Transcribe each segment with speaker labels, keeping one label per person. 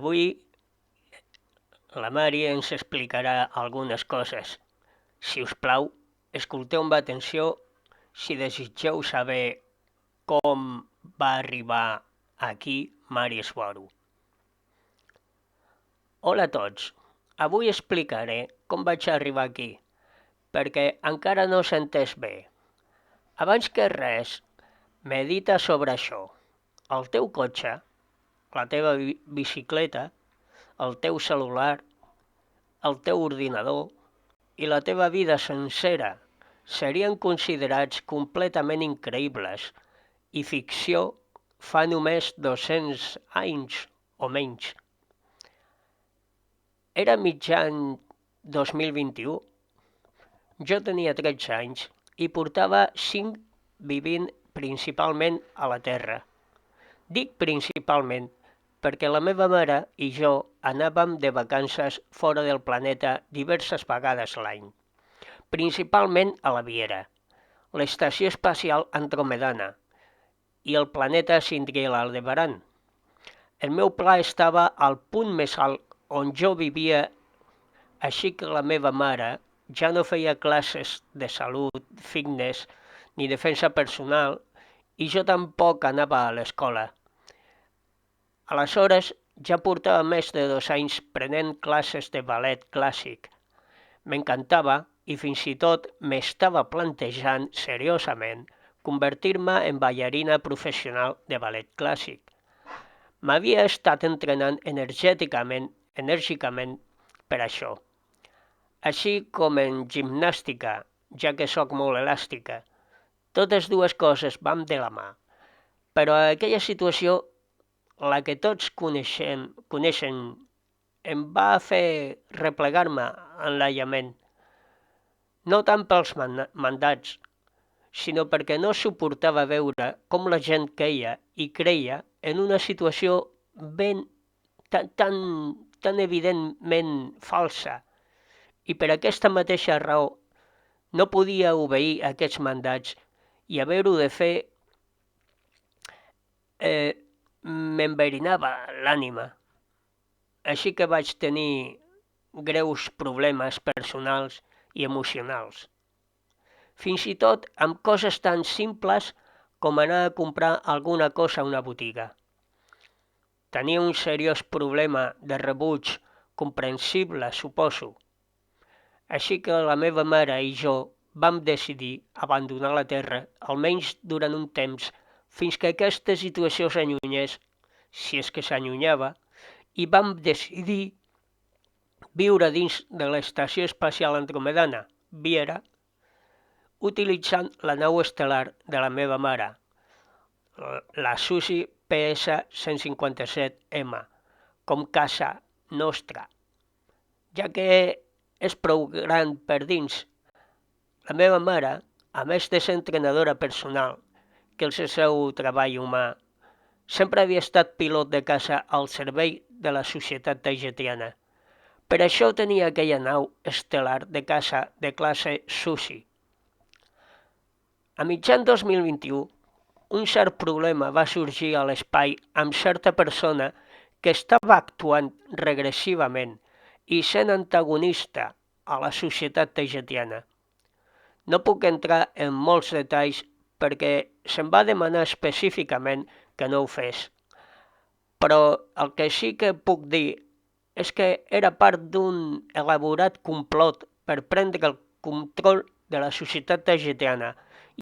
Speaker 1: Avui la Mari ens explicarà algunes coses. Si us plau, escolteu amb atenció si desitgeu saber com va arribar aquí Mari Esboro. Hola a tots. Avui explicaré com vaig arribar aquí, perquè encara no s'ha entès bé. Abans que res, medita sobre això. El teu cotxe, la teva bicicleta, el teu celular, el teu ordinador i la teva vida sencera serien considerats completament increïbles i ficció fa només 200 anys o menys. Era mitjan 2021, jo tenia 13 anys i portava 5 vivint principalment a la Terra. Dic principalment perquè la meva mare i jo anàvem de vacances fora del planeta diverses vegades l'any, principalment a la Viera, l'Estació Espacial Andromedana i el planeta Sindri Aldebaran. El meu pla estava al punt més alt on jo vivia, així que la meva mare ja no feia classes de salut, fitness ni defensa personal i jo tampoc anava a l'escola. Aleshores ja portava més de 2 anys prenent classes de ballet clàssic. M'encantava i fins i tot m'estava plantejant seriosament convertir-me en ballarina professional de ballet clàssic. M'havia estat entrenant enèrgicament per això, així com en gimnàstica, ja que sóc molt elàstica. Totes dues coses van de la mà, però aquella situació, la que tots coneixen, em va fer replegar-me en l'aïllament, no tant pels mandats, sinó perquè no suportava veure com la gent queia i creia en una situació tan evidentment falsa, i per aquesta mateixa raó no podia obeir aquests mandats i haver-ho de fer m'enverinava l'ànima. Així que vaig tenir greus problemes personals i emocionals. Fins i tot amb coses tan simples com anar a comprar alguna cosa a una botiga. Tenia un seriós problema de rebuig comprensible, suposo. Així que la meva mare i jo vam decidir abandonar la Terra, almenys durant un temps, fins que aquesta situació s'allunyés, si és que s'allunyava, i vam decidir viure dins de l'Estació Espacial Andromedana, Viera, utilitzant la nau estel·lar de la meva mare, la Susi PS-157M, com casa nostra, ja que és prou gran per dins. La meva mare, a més de ser entrenadora personal, que és el seu treball humà, sempre havia estat pilot de caça al servei de la societat tahitiana. Per això tenia aquella nau estel·lar de caça de classe Susi. A mitjan 2021, un cert problema va sorgir a l'espai amb certa persona que estava actuant regressivament i sent antagonista a la societat tahitiana. No puc entrar en molts detalls perquè se'm va demanar específicament que no ho fes, però el que sí que puc dir és que era part d'un elaborat complot per prendre el control de la societat tahitiana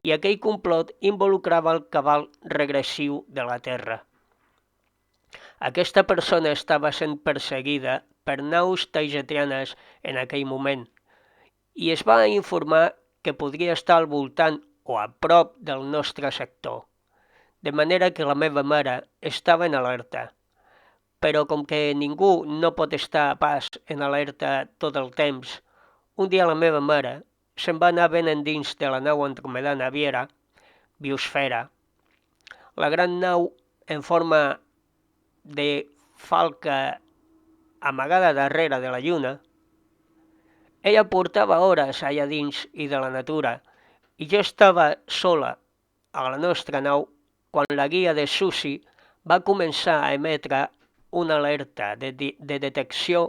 Speaker 1: i aquell complot involucrava el cabal regressiu de la Terra. Aquesta persona estava sent perseguida per naus tahitianes en aquell moment i es va informar que podria estar al voltant o a prop del nostre sector, de manera que la meva mare estava en alerta. Però com que ningú no pot estar pas en alerta tot el temps, un dia la meva mare se'n va anar ben endins de la nau andromedana Viera, Biosfera, la gran nau en forma de falca amagada darrere de la lluna. Ella portava hores allà dins i de la natura, i jo estava sola a la nostra nau quan la guia de Susi va començar a emetre una alerta de detecció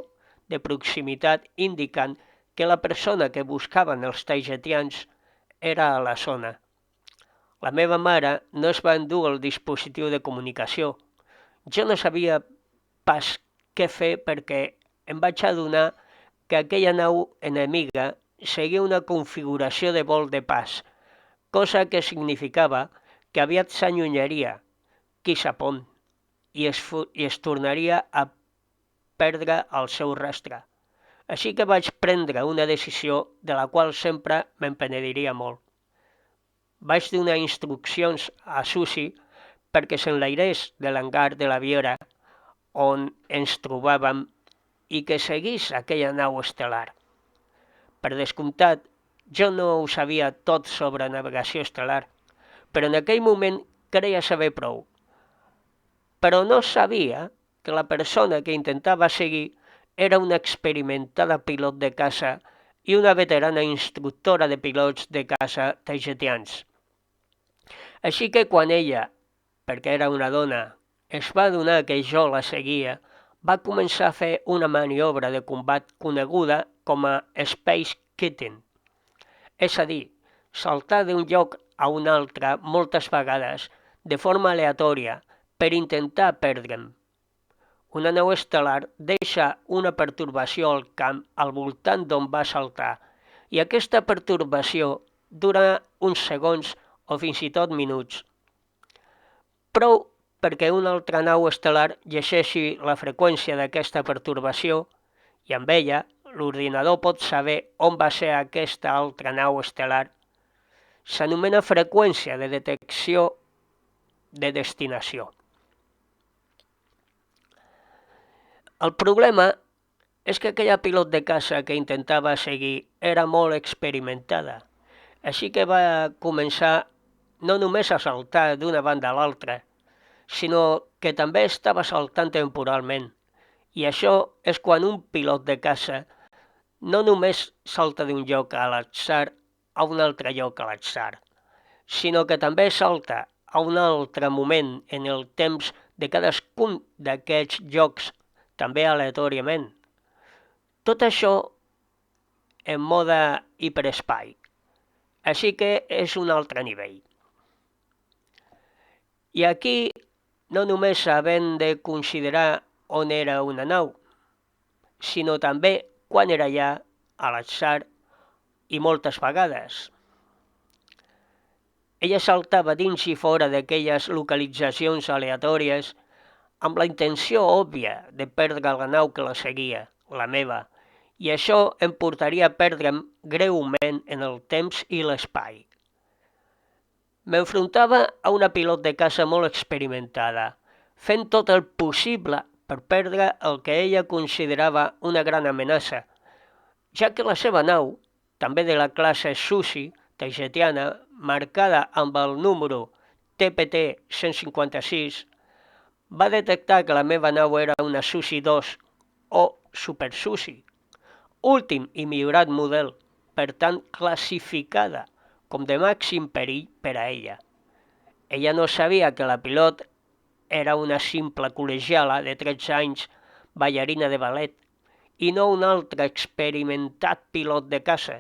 Speaker 1: de proximitat indicant que la persona que buscaven els taigetians era a la zona. La meva mare no es va endur el dispositiu de comunicació. Jo no sabia pas què fer perquè em vaig adonar que aquella nau enemiga seguia una configuració de vol de pas, cosa que significava que aviat s'allunyaria, qui sap on, i es tornaria a perdre el seu rastre. Així que vaig prendre una decisió de la qual sempre me'n penediria molt. Vaig donar instruccions a Susi perquè s'enlairés de l'hangar de la Viera on ens trobàvem i que seguís aquella nau estel·lar. Per descomptat, jo no ho sabia tot sobre navegació estel·lar, però en aquell moment creia saber prou. Però no sabia que la persona que intentava seguir era una experimentada pilot de caça i una veterana instructora de pilots de caça taigetians. Així que quan ella, perquè era una dona, es va adonar que jo la seguia, va començar a fer una maniobra de combat coneguda com a Space Kitten, és a dir, saltar d'un lloc a un altre moltes vegades de forma aleatòria per intentar perdre'm. Una nau estel·lar deixa una pertorbació al camp al voltant d'on va saltar i aquesta pertorbació dura uns segons o fins i tot minuts. Prou perquè una altra nau estel·lar llegeixi la freqüència d'aquesta pertorbació i amb ella l'ordinador pot saber on va ser aquesta altra nau estel·lar. S'anomena freqüència de detecció de destinació. El problema és que aquella pilot de caça que intentava seguir era molt experimentada, així que va començar no només a saltar d'una banda a l'altra, sinó que també estava saltant temporalment. I això és quan un pilot de caça no només salta d'un lloc a l'atzar a un altre lloc a l'atzar, sinó que també salta a un altre moment en el temps de cadascun d'aquests llocs, també aleatòriament. Tot això en mode hiperespai, així que és un altre nivell. I aquí no només havem de considerar on era una nau, sinó també quan era allà, a l'atzar i moltes vegades. Ella saltava dins i fora d'aquelles localitzacions aleatòries amb la intenció òbvia de perdre la nau que la seguia, la meva, i això em portaria a perdre'm greument en el temps i l'espai. M'enfrontava a una pilot de caça molt experimentada, fent tot el possible per perdre el que ella considerava una gran amenaça, ja que la seva nau, també de la classe Susi, taigetiana, marcada amb el número TPT 156, va detectar que la meva nau era una Susi 2 o Super Susi, últim i millorat model, per tant classificada com de màxim perill per a ella. Ella no sabia que la pilot era una simple col·legiala de 13 anys, ballarina de ballet, i no un altre experimentat pilot de caça.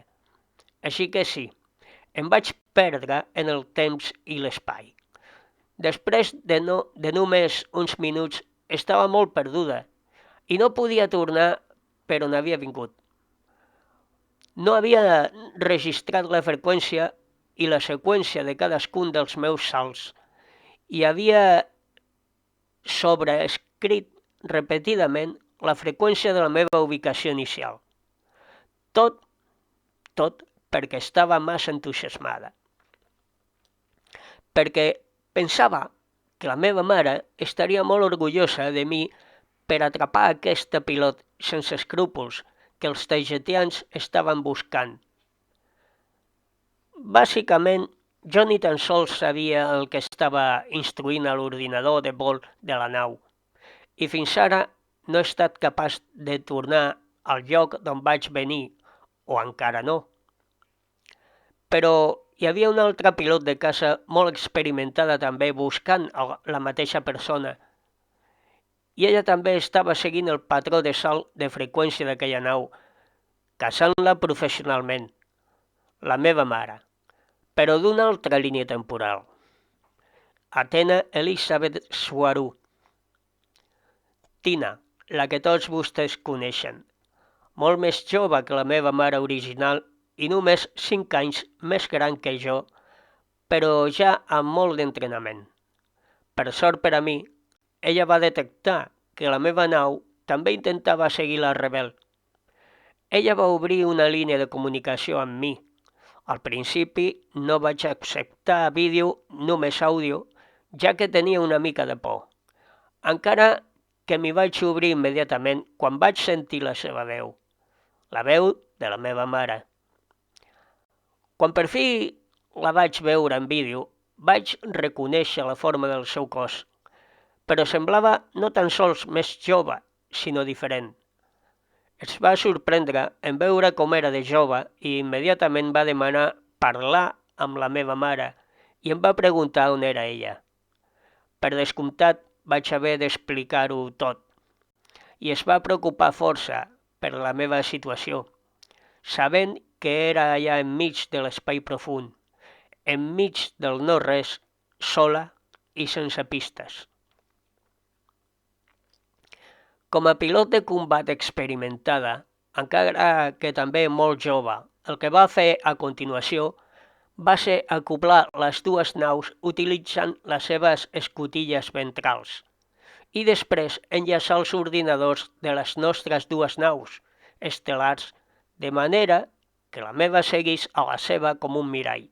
Speaker 1: Així que sí, em vaig perdre en el temps i l'espai. Després de només uns minuts estava molt perduda i no podia tornar per on havia vingut. No havia registrat la freqüència i la seqüència de cadascun dels meus salts i havia sobreescrit repetidament la freqüència de la meva ubicació inicial. Tot perquè estava massa entusiasmada. Perquè pensava que la meva mare estaria molt orgullosa de mi per atrapar aquesta pilot sense escrúpols que els taigetians estaven buscant. Bàsicament, jo ni tan sols sabia el que estava instruint a l'ordinador de vol de la nau, i fins ara no he estat capaç de tornar al lloc d'on vaig venir, o encara no. Però hi havia un altre pilot de caça molt experimentada també buscant la mateixa persona, i ella també estava seguint el patró de salt de freqüència d'aquella nau, caçant-la professionalment, la meva mare, però d'una altra línia temporal. Athena Elizabeth Swaruu. Tina, la que tots vostès coneixen, molt més jove que la meva mare original i només 5 anys més gran que jo, però ja amb molt d'entrenament. Per sort per a mi, ella va detectar que la meva nau també intentava seguir la Rebel. Ella va obrir una línia de comunicació amb mi. Al principi no vaig acceptar vídeo, només àudio, ja que tenia una mica de por. Encara que m'hi vaig obrir immediatament quan vaig sentir la seva veu, la veu de la meva mare. Quan per fi la vaig veure en vídeo, vaig reconèixer la forma del seu cos, però semblava no tan sols més jove, sinó diferent. Es va sorprendre en veure com era de jove i immediatament va demanar parlar amb la meva mare i em va preguntar on era ella. Per descomptat, vaig haver d'explicar-ho tot i es va preocupar força per la meva situació, sabent que era allà enmig de l'espai profund, enmig del no-res, sola i sense pistes. Com a pilot de combat experimentada, encara que també molt jove, el que va fer a continuació va ser acoblar les dues naus utilitzant les seves escotilles ventrals i després enllaçar els ordinadors de les nostres dues naus estel·lars de manera que la meva seguís a la seva com un mirall,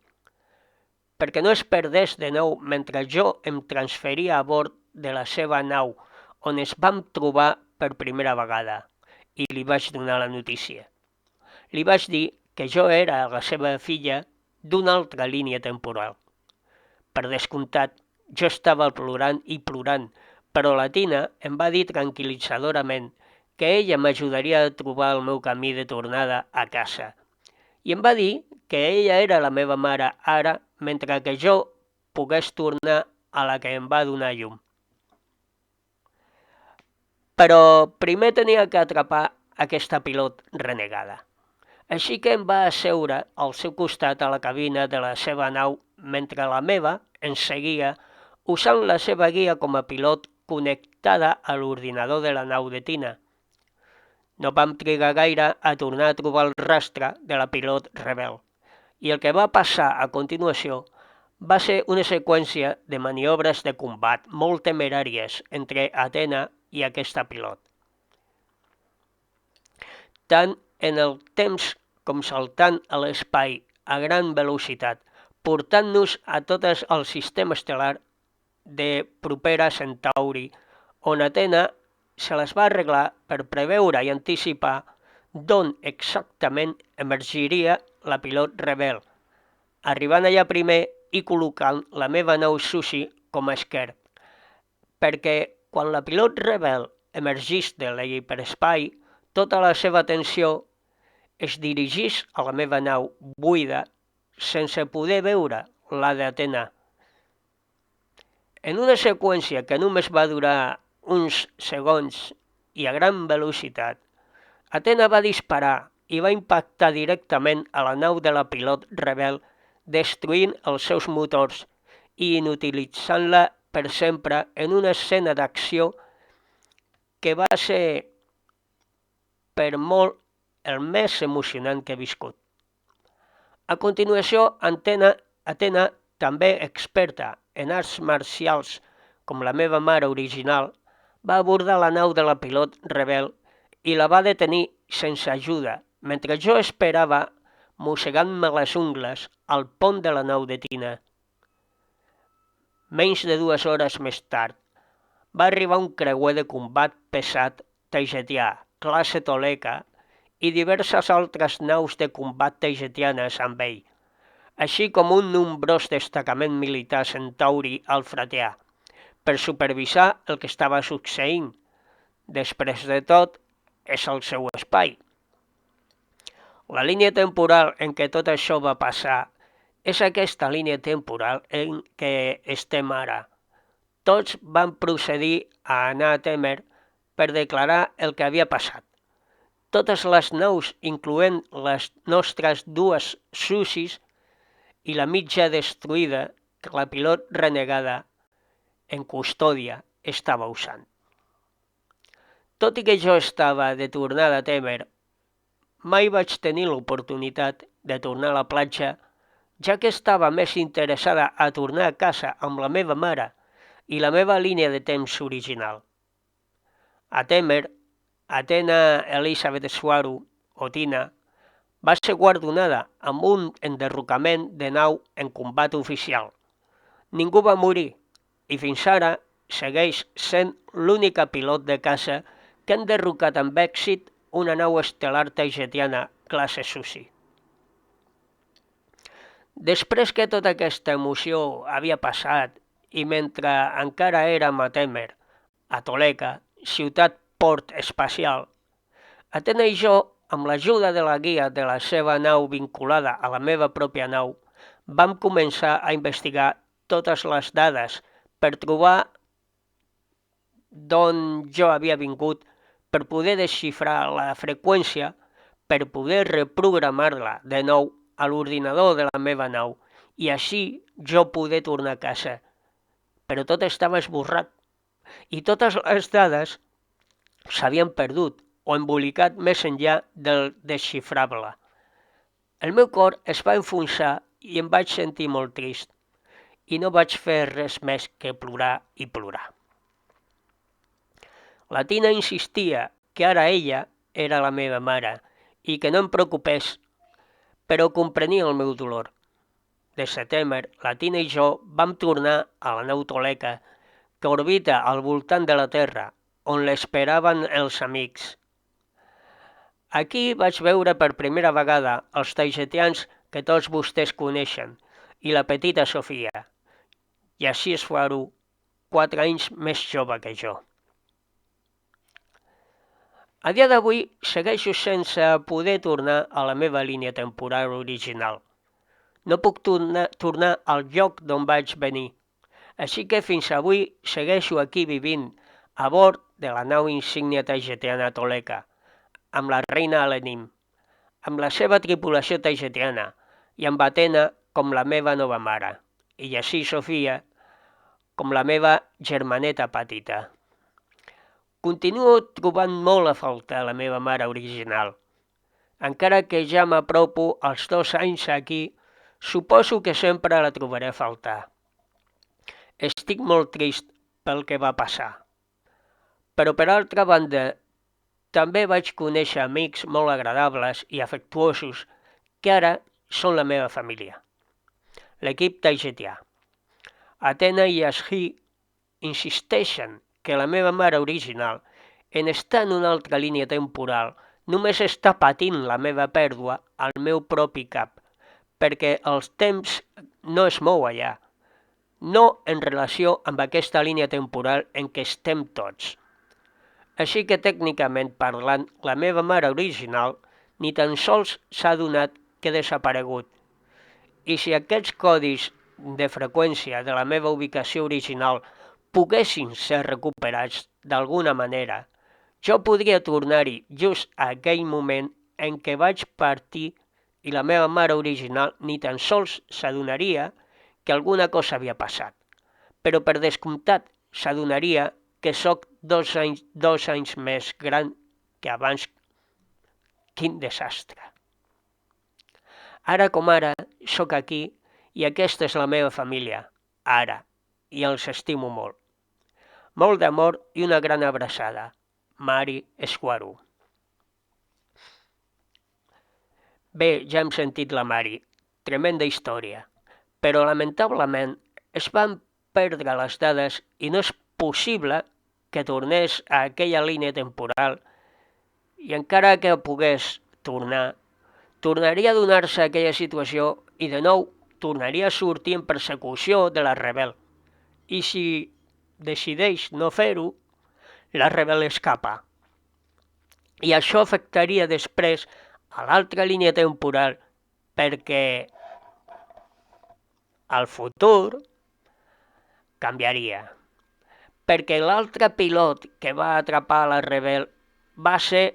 Speaker 1: perquè no es perdés de nou mentre jo em transferia a bord de la seva nau on es vam trobar per primera vegada i li vaig donar la notícia. Li vaig dir que jo era la seva filla d'una altra línia temporal. Per descomptat, jo estava plorant i plorant, però la Tina em va dir tranquil·litzadorament que ella m'ajudaria a trobar el meu camí de tornada a casa. I em va dir que ella era la meva mare ara, mentre que jo pogués tornar a la que em va donar llum. Però primer tenia que atrapar aquesta pilot renegada. Així que em va asseure al seu costat a la cabina de la seva nau mentre la meva ens seguia usant la seva guia com a pilot connectada a l'ordinador de la nau de Tina. No vam trigar gaire a tornar a trobar el rastre de la pilot rebel i el que va passar a continuació va ser una seqüència de maniobres de combat molt temeràries entre Athena i aquesta pilot. Tant en el temps com saltant a l'espai a gran velocitat, portant-nos a tot el sistema estel·lar de Propera Centauri, on Athena se les va arreglar per preveure i anticipar d'on exactament emergiria la pilot rebel, arribant allà primer i col·locant la meva nau Sushi com a esquer, perquè quan la pilot rebel emergís de l'hiperespai, tota la seva atenció es dirigís a la meva nau buida sense poder veure la d'Athena. En una seqüència que només va durar uns segons i a gran velocitat, Athena va disparar i va impactar directament a la nau de la pilot rebel, destruint els seus motors i inutilitzant-la per sempre en una escena d'acció que va ser per molt el més emocionant que he viscut. A continuació, Athena, també experta en arts marcials com la meva mare original, va abordar la nau de la pilot rebel i la va detenir sense ajuda, mentre jo esperava mossegant-me les ungles al pont de la nau de Tina. Menys de 2 hores més tard, va arribar un creuer de combat pesat taigetià, classe Toleka, i diverses altres naus de combat taigetianes amb ell, així com un nombrós destacament militar centauri alfrateà, per supervisar el que estava succeint. Després de tot, és el seu espai. La línia temporal en què tot això va passar és aquesta línia temporal en què estem ara. Tots van procedir a anar a Temer per declarar el que havia passat. Totes les naus, incloent les nostres dues Susis i la mitja destruïda que la pilot renegada en custòdia estava usant. Tot i que jo estava de tornada a Temer, mai vaig tenir l'oportunitat de tornar a la platja, ja que estava més interessada a tornar a casa amb la meva mare i la meva línia de temps original. A Temer, Athena Elizabeth Swaru, o Tina, va ser guardonada amb un enderrocament de nau en combat oficial. Ningú va morir i fins ara segueix sent l'única pilot de caça que ha enderrocat amb èxit una nau estel·lar taigetiana classe Susi. Després que tota aquesta emoció havia passat i mentre encara érem a Temer, a Toleka, ciutat port espacial, Athena i jo, amb l'ajuda de la guia de la seva nau vinculada a la meva pròpia nau, vam començar a investigar totes les dades per trobar d'on jo havia vingut, per poder desxifrar la freqüència, per poder reprogramar-la de nou a l'ordinador de la meva nau i així jo poder tornar a casa. Però tot estava esborrat i totes les dades s'havien perdut o embolicat més enllà del desxifrable. El meu cor es va enfonsar i em vaig sentir molt trist i no vaig fer res més que plorar i plorar. La Tina insistia que ara ella era la meva mare i que no em preocupés, però comprenia el meu dolor. Des de Temer, la Tina i jo vam tornar a la nau Toleka, que orbita al voltant de la Terra, on l'esperaven els amics. Aquí vaig veure per primera vegada els taigetians que tots vostès coneixen i la petita Sofia, i així es Swaru, 4 anys més jove que jo. A dia d'avui segueixo sense poder tornar a la meva línia temporal original. No puc tornar al lloc d'on vaig venir, així que fins avui segueixo aquí vivint a bord de la nau insígnia taigetiana Toleka, amb la reina Alenim, amb la seva tripulació taigetiana i amb Athena com la meva nova mare, i així Sofia com la meva germaneta petita. Continuo trobant molt a faltar la meva mare original. Encara que ja m'apropo als 2 anys aquí, suposo que sempre la trobaré a faltar. Estic molt trist pel que va passar. Però per altra banda, també vaig conèixer amics molt agradables i afectuosos que ara són la meva família. L'equip taigetià. Athena i Ashi insisteixen que la meva mare original, en estar en una altra línia temporal, només està patint la meva pèrdua al meu propi cap, perquè el temps no es mou allà, no en relació amb aquesta línia temporal en què estem tots. Així que tècnicament parlant, la meva mare original ni tan sols s'ha adonat que ha desaparegut. I si aquests codis de freqüència de la meva ubicació original poguessin ser recuperats d'alguna manera, jo podria tornar-hi just a aquell moment en què vaig partir i la meva mare original ni tan sols s'adonaria que alguna cosa havia passat. Però per descomptat s'adonaria que sóc 2 anys més gran que abans. Quin desastre! Ara com ara, sóc aquí i aquesta és la meva família, ara, i els estimo molt. Molt d'amor i una gran abraçada. Mari Swaru. Bé, ja hem sentit la Mari. Tremenda història. Però lamentablement es van perdre les dades i no és possible que tornés a aquella línia temporal i encara que pogués tornar, tornaria a donar-se aquella situació i de nou tornaria a sortir en persecució de la Rebel. I si decideix no fer-ho, la Rebel escapa. I això afectaria després a l'altra línia temporal perquè el futur canviaria. perquè l'altre pilot que va atrapar la Rebel va ser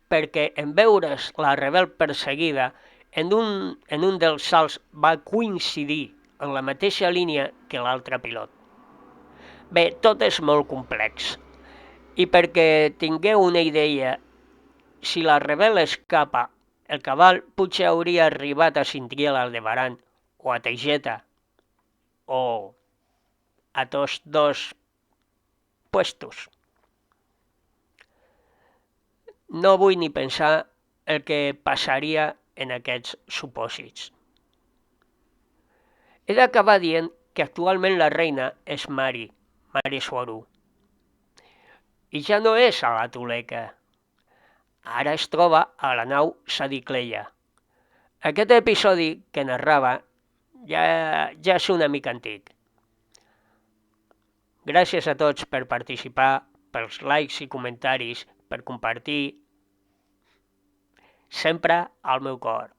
Speaker 1: perquè en veure's la Rebel perseguida, en un dels salts va coincidir en la mateixa línia que l'altre pilot. Bé, tot és molt complex. I perquè tingueu una idea, si la Rebel escapa, el cavall potser hauria arribat a Cintriel Aldebaran o a Taigeta o a tots dos puestos. No vull ni pensar el que passaria en aquests supòsits. He d'acabar dient que actualment la reina és Mari Swaru. I ja no és a la Tuleca. Ara es troba a la nau Sadicleia. Aquest episodi que narrava ja és una mica antic. Gràcies a tots per participar, pels likes i comentaris, per compartir sempre al meu cor.